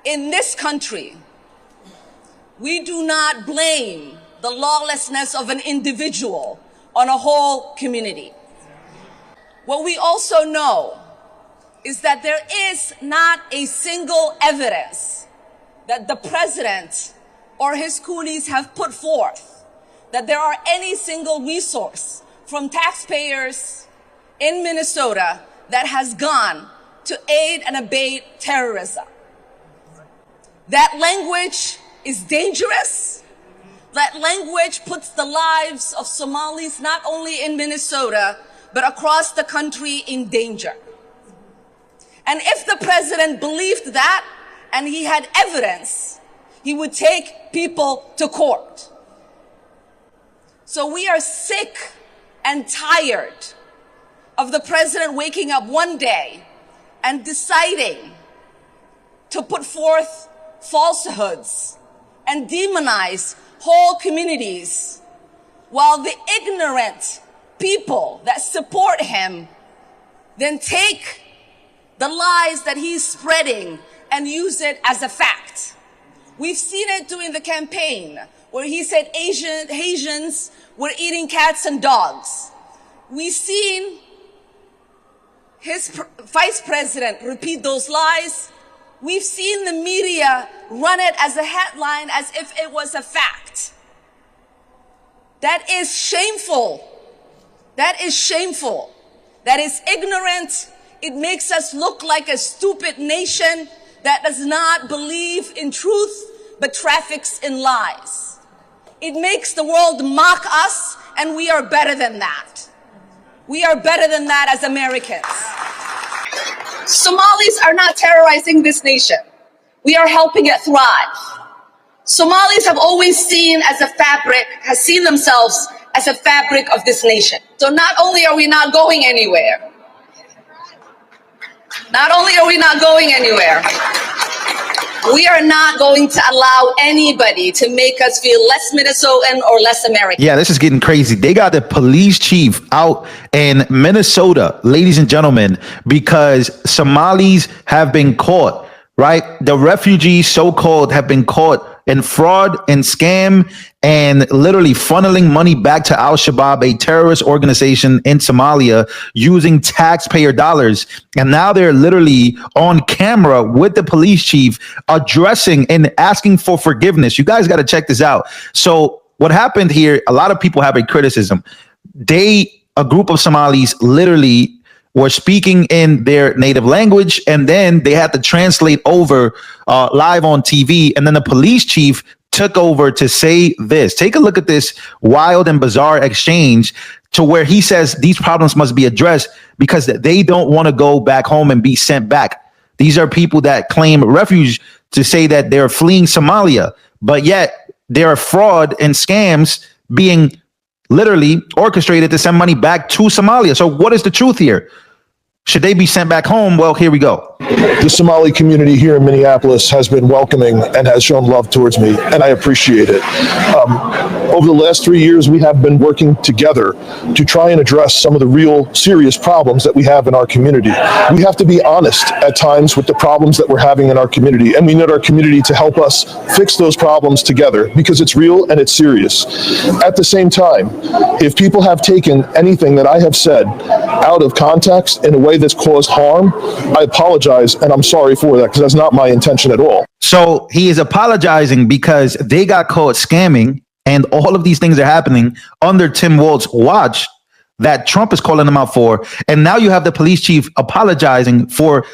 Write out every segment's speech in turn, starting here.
in this country, we do not blame the lawlessness of an individual on a whole community. What we also know is that there is not a single evidence that the president or his coonies have put forth that there are any single resource from taxpayers in Minnesota that has gone to aid and abet terrorism. That language is dangerous. That language puts the lives of Somalis not only in Minnesota, but across the country in danger. And if the president believed that and he had evidence, he would take people to court. So we are sick and tired of the president waking up one day and deciding to put forth falsehoods and demonize whole communities, while the ignorant people that support him then take the lies that he's spreading and use it as a fact. We've seen it during the campaign where he said Asians were eating cats and dogs. We've seen his vice president repeat those lies. We've seen the media run it as a headline as if it was a fact. That is shameful. That is shameful. That is ignorant. It makes us look like a stupid nation that does not believe in truth, but traffics in lies. It makes the world mock us, and we are better than that. We are better than that as Americans. Somalis are not terrorizing this nation. We are helping it thrive. Somalis have always seen themselves as a fabric of this nation. So not only are we not going anywhere, we are not going to allow anybody to make us feel less Minnesotan or less American. Yeah, this is getting crazy. They got the police chief out in Minnesota, ladies and gentlemen, because Somalis have been caught, right? The refugees, so-called, have been caught in fraud and scam and literally funneling money back to Al-Shabaab, a terrorist organization in Somalia, using taxpayer dollars. And now they're literally on camera with the police chief addressing and asking for forgiveness. You guys got to check this out. So what happened here, a lot of people have a criticism. A group of Somalis literally were speaking in their native language, and then they had to translate over live on TV. And then the police chief took over to say this. Take a look at this wild and bizarre exchange to where he says these problems must be addressed because they don't want to go back home and be sent back. These are people that claim refuge to say that they're fleeing Somalia, but yet there are fraud and scams being literally orchestrated to send money back to Somalia. So what is the truth here? Should they be sent back home? Well, here we go. The Somali community here in Minneapolis has been welcoming and has shown love towards me, and I appreciate it. Over the last 3 years, we have been working together to try and address some of the real serious problems that we have in our community. We have to be honest at times with the problems that we're having in our community, and we need our community to help us fix those problems together because it's real and it's serious. At the same time, if people have taken anything that I have said out of context in a way that's caused harm, I apologize, and I'm sorry for that because that's not my intention at all. So he is apologizing because they got caught scamming, and all of these things are happening under Tim Walz's watch that Trump is calling them out for. And now you have the police chief apologizing for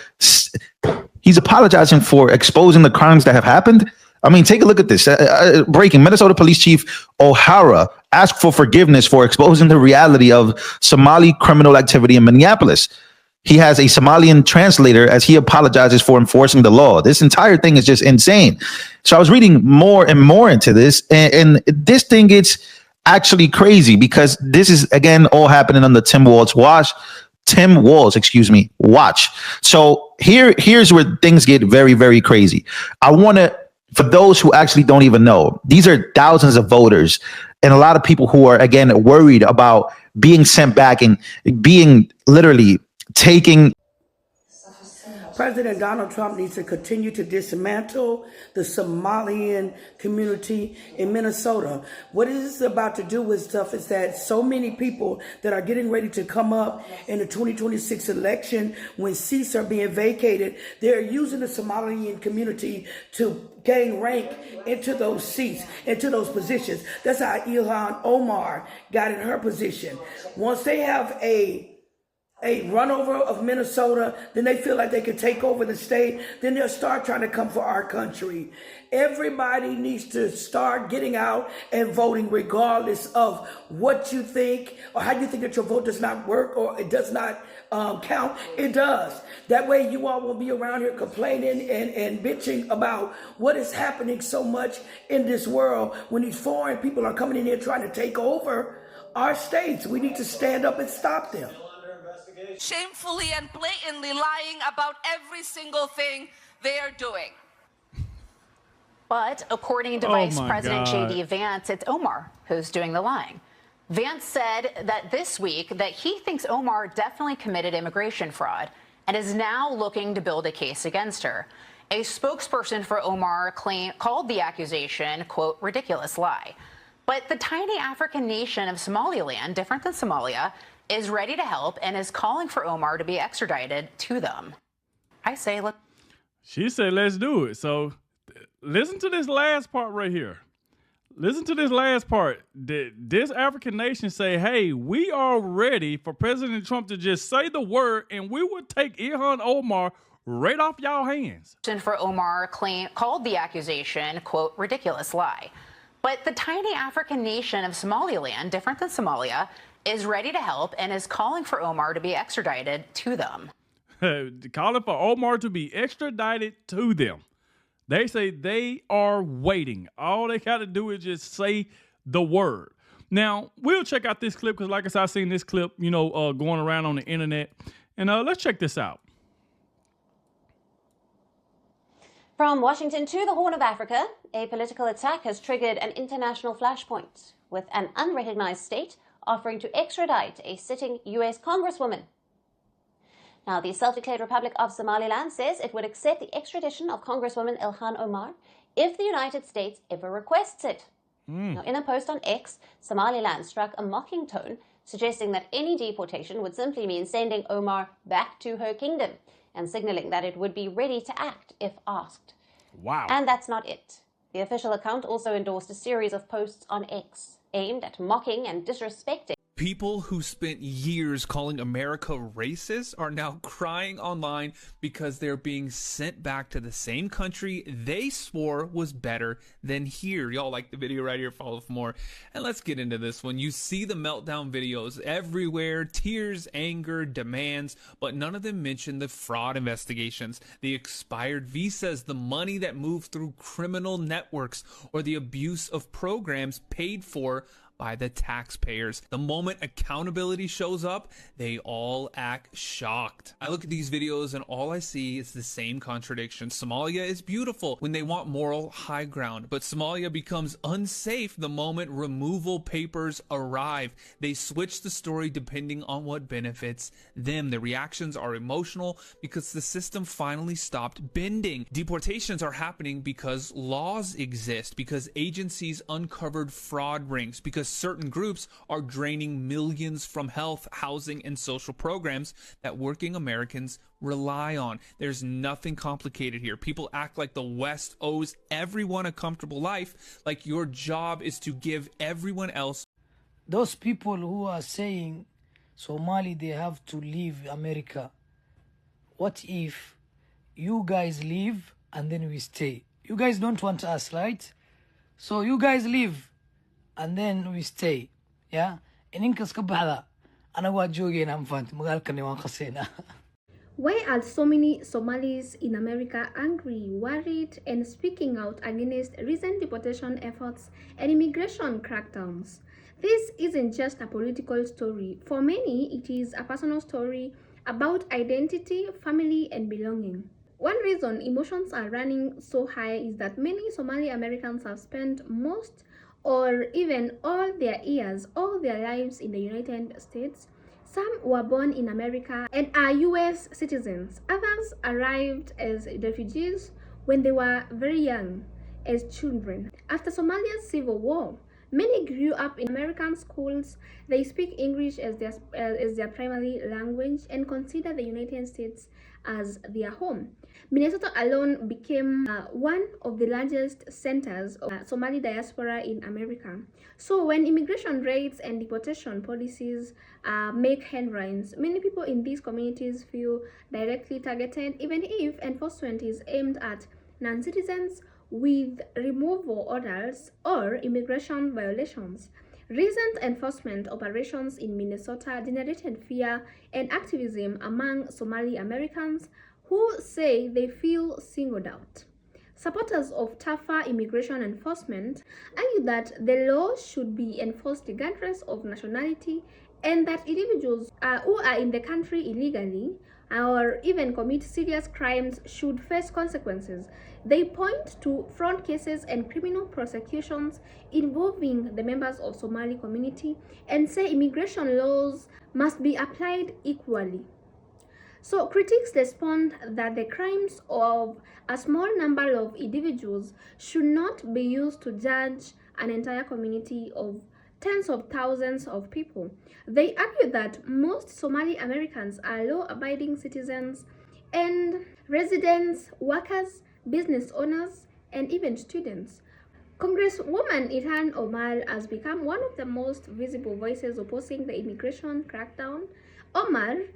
exposing the crimes that have happened. I mean, take a look at this. Breaking: Minnesota Police Chief O'Hara asked for forgiveness for exposing the reality of Somali criminal activity in Minneapolis. He has a Somalian translator as he apologizes for enforcing the law. This entire thing is just insane. So I was reading more and more into this, and this thing gets actually crazy because this is, again, all happening on the Tim Walz watch. So here's where things get very, very crazy. I want to, for those who actually don't even know, these are thousands of voters and a lot of people who are, again, worried about being sent back and being literally taking. President Donald Trump needs to continue to dismantle the Somalian community in Minnesota. What it is about to do with stuff is that so many people that are getting ready to come up in the 2026 election, when seats are being vacated, they're using the Somalian community to gain rank into those seats, into those positions. That's how ILHAN OMAR got in her position. Once they have a runover of Minnesota, then they feel like they can take over the state, then they'll start trying to come for our country. Everybody needs to start getting out and voting regardless of what you think or how you think that your vote does not work or it does not count. It does. That way you all won't be around here complaining and bitching about what is happening so much in this world when these foreign people are coming in here trying to take over our states. We need to stand up and stop them. Shamefully and blatantly lying about every single thing they are doing. But according to Vice President J.D. Vance, it's Omar who's doing the lying. Vance said that this week that he thinks Omar definitely committed immigration fraud and is now looking to build a case against her. A spokesperson for Omar called the accusation, quote, ridiculous lie. But the tiny African nation of Somaliland, different than Somalia, is ready to help and is calling for Omar to be extradited to them. I say, look. She said, let's do it. So listen to this last part right here. Listen to this last part. This African nation say, hey, we are ready for President Trump to just say the word and we would take ILHAN Omar right off y'all hands. For Omar called the accusation, quote, ridiculous lie. But the tiny African nation of Somaliland, different than Somalia, is ready to help and is calling for Omar to be extradited to them. Calling for Omar to be extradited to them. They say they are waiting. All they got to do is just say the word. Now, we'll check out this clip because, like I said, I've seen this clip, going around on the internet. And let's check this out. From Washington to the Horn of Africa, a political attack has triggered an international flashpoint, with an unrecognized state offering to extradite a sitting U.S. Congresswoman. Now, the self-declared Republic of Somaliland says it would accept the extradition of Congresswoman ILHAN Omar if the United States ever requests it. Now, in a post on X, Somaliland struck a mocking tone, suggesting that any deportation would simply mean sending Omar back to her kingdom and signaling that it would be ready to act if asked. Wow. And that's not it. The official account also endorsed a series of posts on X aimed at mocking and disrespecting. People who spent years calling America racist are now crying online because they're being sent back to the same country they swore was better than here. Y'all like the video right here, follow for more. And let's get into this one. You see the meltdown videos everywhere, tears, anger, demands, but none of them mention the fraud investigations, the expired visas, the money that moved through criminal networks, or the abuse of programs paid for by the taxpayers. The moment accountability shows up, they all act shocked. I look at these videos and all I see is the same contradiction. Somalia is beautiful when they want moral high ground, but Somalia becomes unsafe the moment removal papers arrive. They switch the story depending on what benefits them. The reactions are emotional because the system finally stopped bending. Deportations are happening because laws exist, because agencies uncovered fraud rings, because certain groups are draining millions from health, housing, and social programs that working Americans rely on. There's nothing complicated here. People act like the West owes everyone a comfortable life, like your job is to give everyone else. Those people who are saying Somali, they have to leave America. What if you guys leave and then we stay? You guys don't want us, right? So you guys leave and then we stay. Yeah? Ininkas ka baxda. Anaga waa joogayna anfant magaalkani waan qasayna. Why are so many Somalis in America angry, worried, and speaking out against recent deportation efforts and immigration crackdowns? This isn't just a political story. For many, it is a personal story about identity, family, and belonging. One reason emotions are running so high is that many Somali Americans have spent most or even all their years, all their lives in the United States, Some were born in America and are US citizens. Others arrived as refugees when they were very young, as children. After Somalia's civil war, many grew up in American schools. They speak English as their primary language and consider the United States as their home. Minnesota alone became one of the largest centers of Somali diaspora in America. So when immigration rates and deportation policies make headlines, many people in these communities feel directly targeted, even if enforcement is aimed at non-citizens with removal orders or immigration violations. Recent enforcement operations in Minnesota generated fear and activism among Somali Americans who say they feel singled out. Supporters of tougher immigration enforcement argue that the law should be enforced regardless of nationality and that individuals who are in the country illegally or even commit serious crimes should face consequences. They point to fraud cases and criminal prosecutions involving the members of Somali community and say immigration laws must be applied equally. So critics respond that the crimes of a small number of individuals should not be used to judge an entire community of tens of thousands of people. They argue that most Somali Americans are law-abiding citizens and residents, workers, business owners, and even students. Congresswoman ILHAN OMAR has become one of the most visible voices opposing the immigration crackdown. OMAR,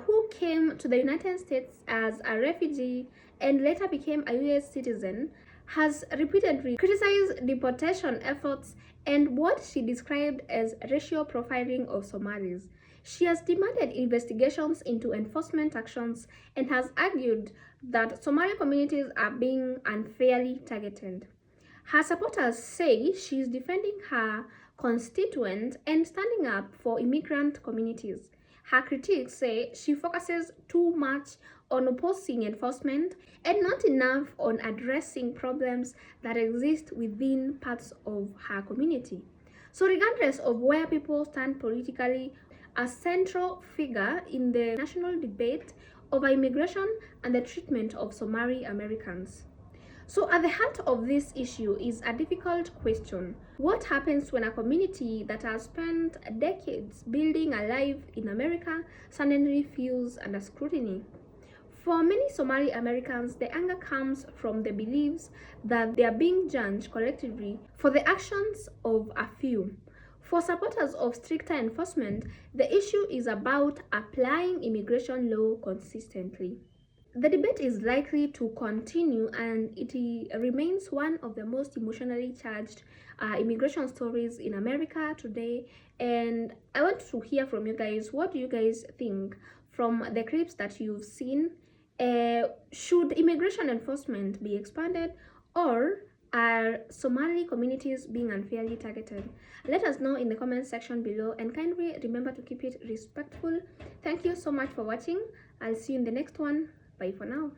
who came to the United States as a refugee and later became a US citizen, has repeatedly criticized deportation efforts and what she described as racial profiling of Somalis. She has demanded investigations into enforcement actions and has argued that Somali communities are being unfairly targeted. Her supporters say she is defending her constituents and standing up for immigrant communities. Her critics say she focuses too much on opposing enforcement and not enough on addressing problems that exist within parts of her community. So regardless of where people stand politically, a central figure in the national debate over immigration and the treatment of Somali Americans. So at the heart of this issue is a difficult question. What happens when a community that has spent decades building a life in America suddenly feels under scrutiny? For many Somali Americans, the anger comes from the beliefs that they are being judged collectively for the actions of a few. For supporters of stricter enforcement, the issue is about applying immigration law consistently. The debate is likely to continue and it remains one of the most emotionally charged immigration stories in America today. And I want to hear from you guys. What do you guys think from the clips that you've seen? Should immigration enforcement be expanded, or are Somali communities being unfairly targeted? Let us know in the comment section below and kindly remember to keep it respectful. Thank you so much for watching. I'll see you in the next one. Bye for now.